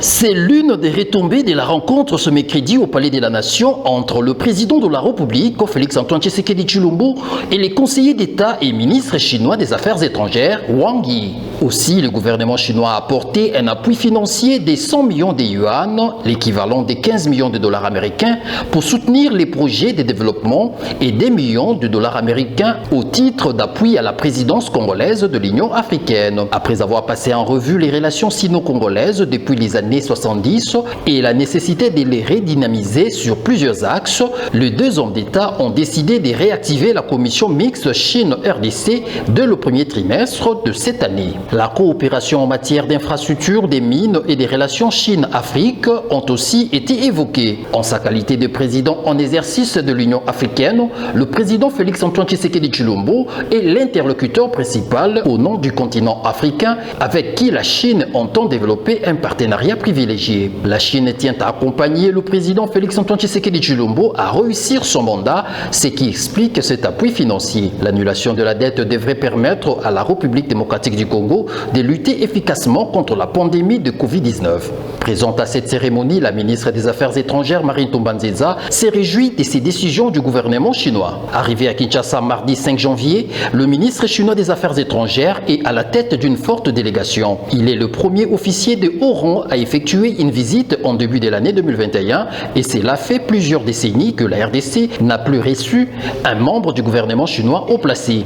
C'est l'une des retombées de la rencontre ce mercredi au Palais de la Nation entre le président de la République, Félix-Antoine Tshisekedi Tshilombo, et les conseillers d'État et ministres chinois des Affaires étrangères, Wang Yi. Aussi, le gouvernement chinois a apporté un appui financier de 100 millions de yuan, l'équivalent de 15 millions de dollars américains, pour soutenir les projets de développement et des millions de dollars américains au titre d'appui à la présidence congolaise de l'Union africaine. Après avoir passé en revue les relations sino-congolaises depuis les années 70 et la nécessité de les redynamiser sur plusieurs axes, les deux hommes d'État ont décidé de réactiver la commission mixte Chine-RDC dès le premier trimestre de cette année. La coopération en matière d'infrastructures, des mines et des relations Chine-Afrique ont aussi été évoquées. En sa qualité de président en exercice de l'Union africaine, le président Félix-Antoine Tshisekedi Tshilombo est l'interlocuteur principal au nom du continent africain avec qui la Chine entend développer un partenariat privilégié. La Chine tient à accompagner le président Félix-Antoine Tshisekedi Tshilombo à réussir son mandat, ce qui explique cet appui financier. L'annulation de la dette devrait permettre à la République démocratique du Congo de lutter efficacement contre la pandémie de Covid-19. Présente à cette cérémonie, la ministre des Affaires étrangères Marine Tombanzeza s'est réjouie de ces décisions du gouvernement chinois. Arrivé à Kinshasa mardi 5 janvier, le ministre chinois des Affaires étrangères est à la tête d'une forte délégation. Il est le premier officier de haut rang à effectuer une visite en début de l'année 2021 et cela fait plusieurs décennies que la RDC n'a plus reçu un membre du gouvernement chinois haut placé.